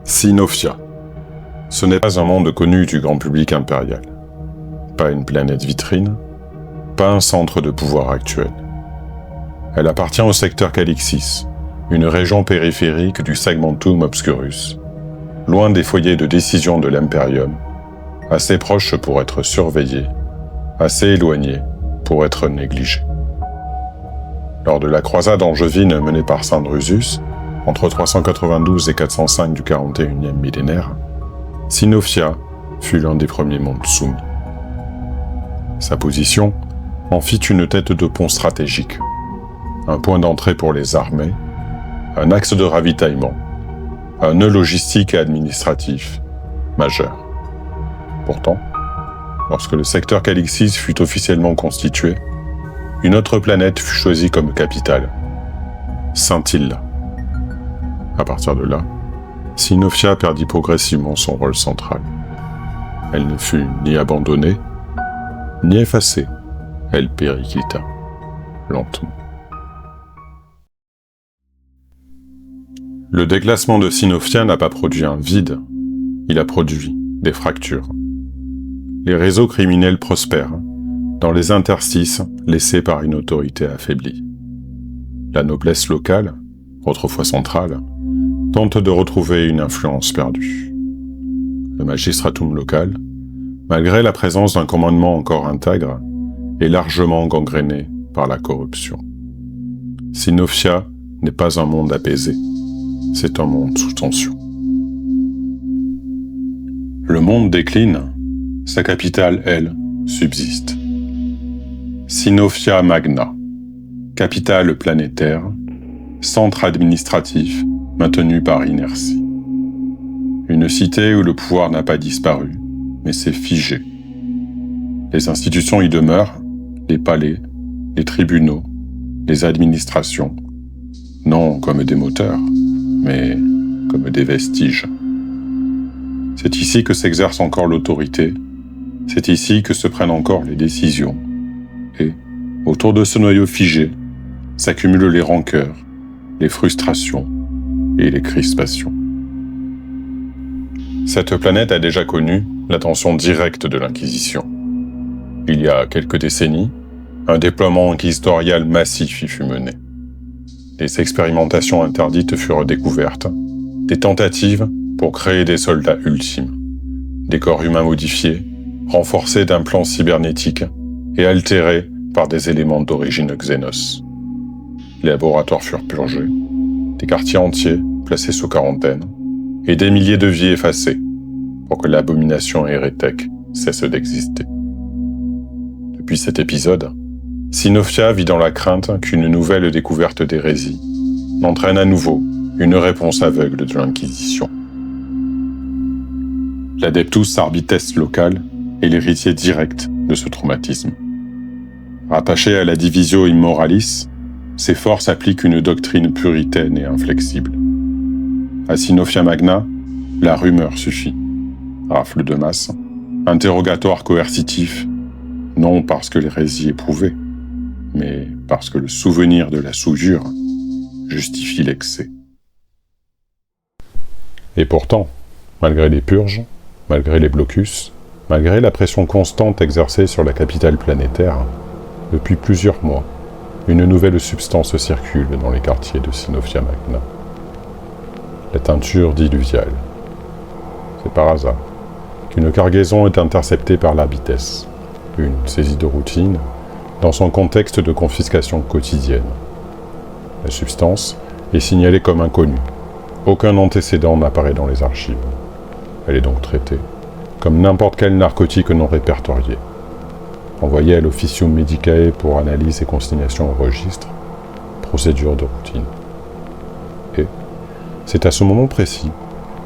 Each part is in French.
Sinofia. Ce n'est pas un monde connu du grand public impérial. Pas une planète vitrine, pas un centre de pouvoir actuel. Elle appartient au secteur Calixis, une région périphérique du Segmentum Obscurus, loin des foyers de décision de l'Imperium, assez proche pour être surveillée, assez éloignée pour être négligée. Lors de la croisade angevine menée par Saint Drusus, entre 392 et 405 du 41e millénaire, Sinofia fut l'un des premiers mondes soumis. Sa position en fit une tête de pont stratégique, un point d'entrée pour les armées, un axe de ravitaillement, un nœud logistique et administratif majeur. Pourtant, lorsque le secteur Calixis fut officiellement constitué, une autre planète fut choisie comme capitale, Scintilla. À partir de là, Sinofia perdit progressivement son rôle central. Elle ne fut ni abandonnée, ni effacée, elle périclita, lentement. Le déclassement de Sinofia n'a pas produit un vide, il a produit des fractures. Les réseaux criminels prospèrent, dans les interstices laissés par une autorité affaiblie. La noblesse locale, autrefois centrale, tente de retrouver une influence perdue. Le magistratum local, malgré la présence d'un commandement encore intègre, est largement gangréné par la corruption. Sinofia n'est pas un monde apaisé, c'est un monde sous tension. Le monde décline, sa capitale, elle, subsiste. Sinofia Magna, capitale planétaire, centre administratif maintenu par inertie. Une cité où le pouvoir n'a pas disparu, mais s'est figé. Les institutions y demeurent, les palais, les tribunaux, les administrations, non comme des moteurs, mais comme des vestiges. C'est ici que s'exerce encore l'autorité, c'est ici que se prennent encore les décisions, et, autour de ce noyau figé, s'accumulent les rancœurs, les frustrations et les crispations. Cette planète a déjà connu l'attention directe de l'Inquisition. Il y a quelques décennies, un déploiement inquisitorial massif y fut mené. Des expérimentations interdites furent découvertes, des tentatives pour créer des soldats ultimes, des corps humains modifiés, renforcés d'implants cybernétiques et altérés par des éléments d'origine xénos. Les laboratoires furent purgés, des quartiers entiers placés sous quarantaine, et des milliers de vies effacées, pour que l'abomination hérétique cesse d'exister. Depuis cet épisode, Sinofia vit dans la crainte qu'une nouvelle découverte d'hérésie n'entraîne à nouveau une réponse aveugle de l'Inquisition. L'Adeptus Arbites local est l'héritier direct de ce traumatisme. Rattaché à la Divisio Immoralis, ses forces appliquent une doctrine puritaine et inflexible. À Sinofia Magna, la rumeur suffit. Rafle de masse, interrogatoire coercitif, non parce que l'hérésie est prouvée, mais parce que le souvenir de la souillure justifie l'excès. Et pourtant, malgré les purges, malgré les blocus, malgré la pression constante exercée sur la capitale planétaire, depuis plusieurs mois, une nouvelle substance circule dans les quartiers de Sinofia Magna. La teinture diluviale. C'est par hasard qu'une cargaison est interceptée par l'Arbites, une saisie de routine, dans son contexte de confiscation quotidienne. La substance est signalée comme inconnue. Aucun antécédent n'apparaît dans les archives. Elle est donc traitée comme n'importe quel narcotique non répertorié. Envoyée à l'Officium Medicae pour analyse et consignation au registre, procédure de routine. Et c'est à ce moment précis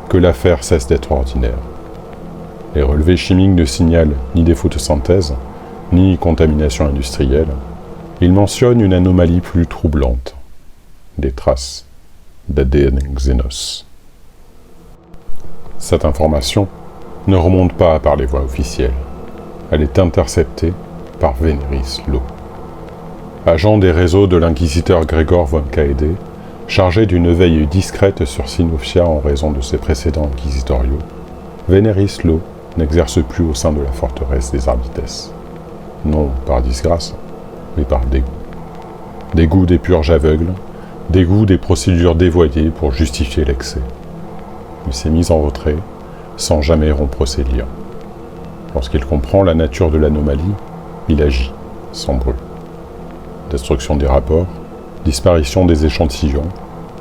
que l'affaire cesse d'être ordinaire. Les relevés chimiques ne signalent ni défaut de synthèse, ni contamination industrielle. Ils mentionnent une anomalie plus troublante, des traces d'ADN xénos. Cette information ne remonte pas par les voies officielles. Elle est interceptée par Veneris Lowe. Agent des réseaux de l'inquisiteur Gregor von Kaede, Chargé d'une veille discrète sur Sinofia en raison de ses précédents inquisitoriaux, Vénéris Lau n'exerce plus au sein de la forteresse des Arbites. Non par disgrâce, mais par dégoût. Dégoût des purges aveugles, dégoût des procédures dévoyées pour justifier l'excès. Il s'est mis en retrait, sans jamais rompre ses liens. Lorsqu'il comprend la nature de l'anomalie, il agit, sans bruit. Destruction des rapports, disparition des échantillons,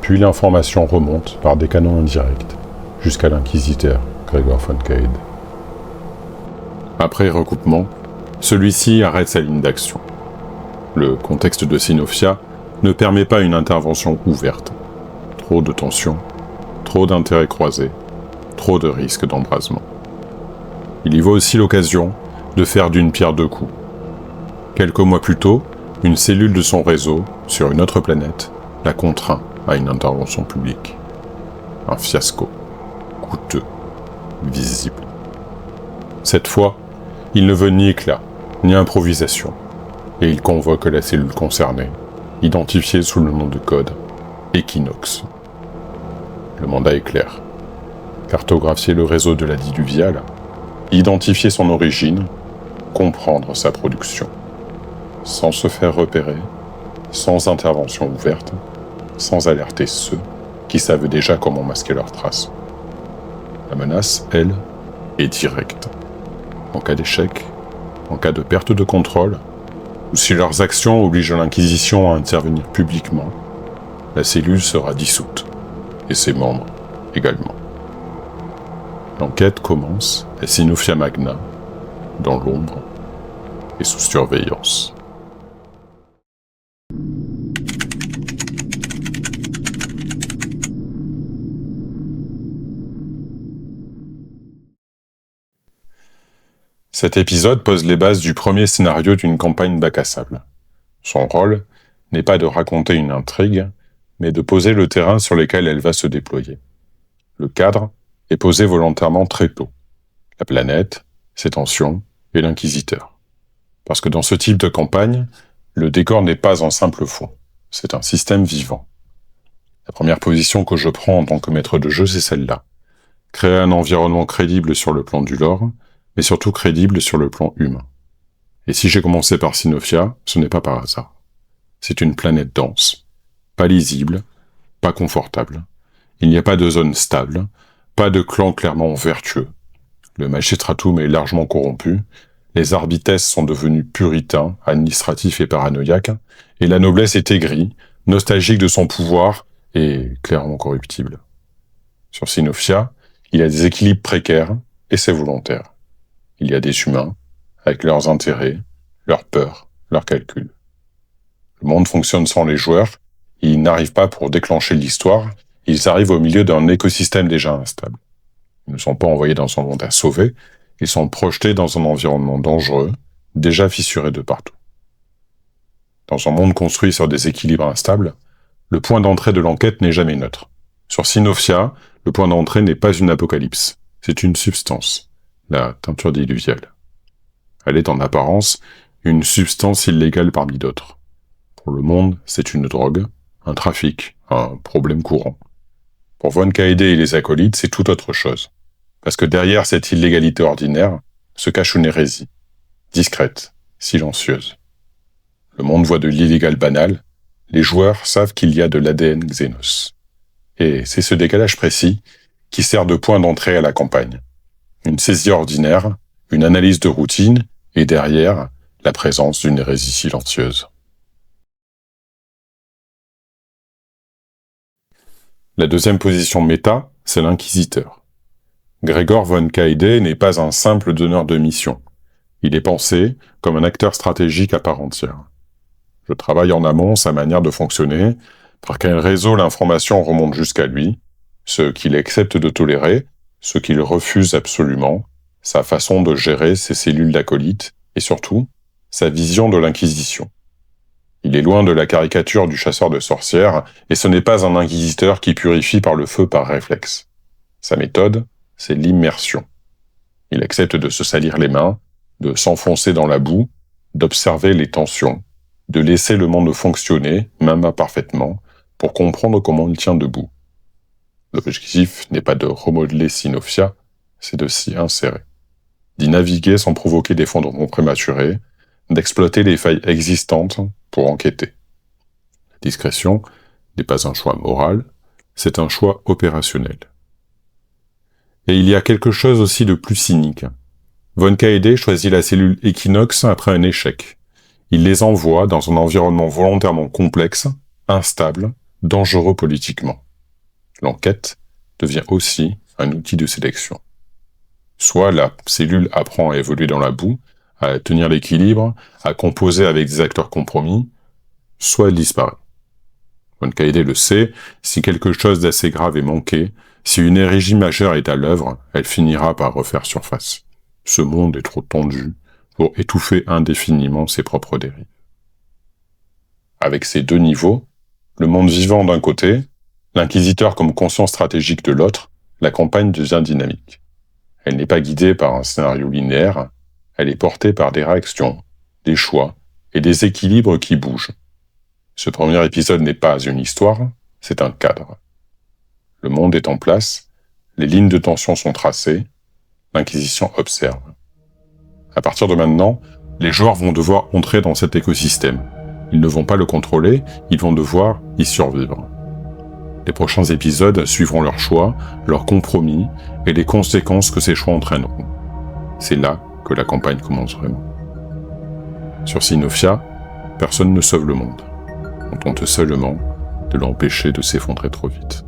puis l'information remonte par des canaux indirects, jusqu'à l'inquisiteur Gregor von Kaede. Après recoupement, celui-ci arrête sa ligne d'action. Le contexte de Sinofia ne permet pas une intervention ouverte. Trop de tensions, trop d'intérêts croisés, trop de risques d'embrasement. Il y voit aussi l'occasion de faire d'une pierre deux coups. Quelques mois plus tôt, une cellule de son réseau, sur une autre planète, l'a contraint à une intervention publique. Un fiasco, coûteux, visible. Cette fois, il ne veut ni éclat, ni improvisation, et il convoque la cellule concernée, identifiée sous le nom de code Equinox. Le mandat est clair. Cartographier le réseau de la diluviale, identifier son origine, comprendre sa production. Sans se faire repérer, sans intervention ouverte, sans alerter ceux qui savent déjà comment masquer leurs traces. La menace, elle, est directe. En cas d'échec, en cas de perte de contrôle, ou si leurs actions obligent l'Inquisition à intervenir publiquement, la cellule sera dissoute, et ses membres également. L'enquête commence à Sinofia Magna, dans l'ombre et sous surveillance. Cet épisode pose les bases du premier scénario d'une campagne bac à sable. Son rôle n'est pas de raconter une intrigue, mais de poser le terrain sur lequel elle va se déployer. Le cadre est posé volontairement très tôt. La planète, ses tensions et l'inquisiteur. Parce que dans ce type de campagne, le décor n'est pas un simple fond, c'est un système vivant. La première position que je prends en tant que maître de jeu, c'est celle-là. Créer un environnement crédible sur le plan du lore, mais surtout crédible sur le plan humain. Et si j'ai commencé par Sinofia, ce n'est pas par hasard. C'est une planète dense, pas lisible, pas confortable. Il n'y a pas de zone stable, pas de clan clairement vertueux. Le magistratum est largement corrompu, les arbites sont devenus puritains, administratifs et paranoïaques, et la noblesse est aigrie, nostalgique de son pouvoir et clairement corruptible. Sur Sinofia, il y a des équilibres précaires et c'est volontaire. Il y a des humains, avec leurs intérêts, leurs peurs, leurs calculs. Le monde fonctionne sans les joueurs, et ils n'arrivent pas pour déclencher l'histoire, ils arrivent au milieu d'un écosystème déjà instable. Ils ne sont pas envoyés dans un monde à sauver, ils sont projetés dans un environnement dangereux, déjà fissuré de partout. Dans un monde construit sur des équilibres instables, le point d'entrée de l'enquête n'est jamais neutre. Sur Sinofia, le point d'entrée n'est pas une apocalypse, c'est une substance. La teinture diluviale. Elle est en apparence une substance illégale parmi d'autres. Pour le monde, c'est une drogue, un trafic, un problème courant. Pour von Kaede et les acolytes, c'est tout autre chose. Parce que derrière cette illégalité ordinaire se cache une hérésie, discrète, silencieuse. Le monde voit de l'illégal banal, les joueurs savent qu'il y a de l'ADN Xenos. Et c'est ce décalage précis qui sert de point d'entrée à la campagne. Une saisie ordinaire, une analyse de routine, et derrière, la présence d'une hérésie silencieuse. La deuxième position méta, c'est l'inquisiteur. Gregor von Kaede n'est pas un simple donneur de mission. Il est pensé comme un acteur stratégique à part entière. Je travaille en amont sa manière de fonctionner, par quel réseau l'information remonte jusqu'à lui, ce qu'il accepte de tolérer, ce qu'il refuse absolument, sa façon de gérer ses cellules d'acolytes, et surtout, sa vision de l'Inquisition. Il est loin de la caricature du chasseur de sorcières, et ce n'est pas un inquisiteur qui purifie par le feu par réflexe. Sa méthode, c'est l'immersion. Il accepte de se salir les mains, de s'enfoncer dans la boue, d'observer les tensions, de laisser le monde fonctionner, même imparfaitement, pour comprendre comment il tient debout. L'objectif n'est pas de remodeler Sinofia, c'est de s'y insérer, d'y naviguer sans provoquer d'effondrement prématuré, d'exploiter les failles existantes pour enquêter. La discrétion n'est pas un choix moral, c'est un choix opérationnel. Et il y a quelque chose aussi de plus cynique. Von Kaede choisit la cellule Equinox après un échec. Il les envoie dans un environnement volontairement complexe, instable, dangereux politiquement. L'enquête devient aussi un outil de sélection. Soit la cellule apprend à évoluer dans la boue, à tenir l'équilibre, à composer avec des acteurs compromis, soit elle disparaît. Von Kaede le sait, si quelque chose d'assez grave est manqué, si une hérésie majeure est à l'œuvre, elle finira par refaire surface. Ce monde est trop tendu pour étouffer indéfiniment ses propres dérives. Avec ces deux niveaux, le monde vivant d'un côté, l'inquisiteur comme conscience stratégique de l'autre, la campagne devient dynamique. Elle n'est pas guidée par un scénario linéaire, elle est portée par des réactions, des choix et des équilibres qui bougent. Ce premier épisode n'est pas une histoire, c'est un cadre. Le monde est en place, les lignes de tension sont tracées, l'Inquisition observe. À partir de maintenant, les joueurs vont devoir entrer dans cet écosystème. Ils ne vont pas le contrôler, ils vont devoir y survivre. Les prochains épisodes suivront leurs choix, leurs compromis et les conséquences que ces choix entraîneront. C'est là que la campagne commence vraiment. Sur Sinofia, personne ne sauve le monde. On tente seulement de l'empêcher de s'effondrer trop vite.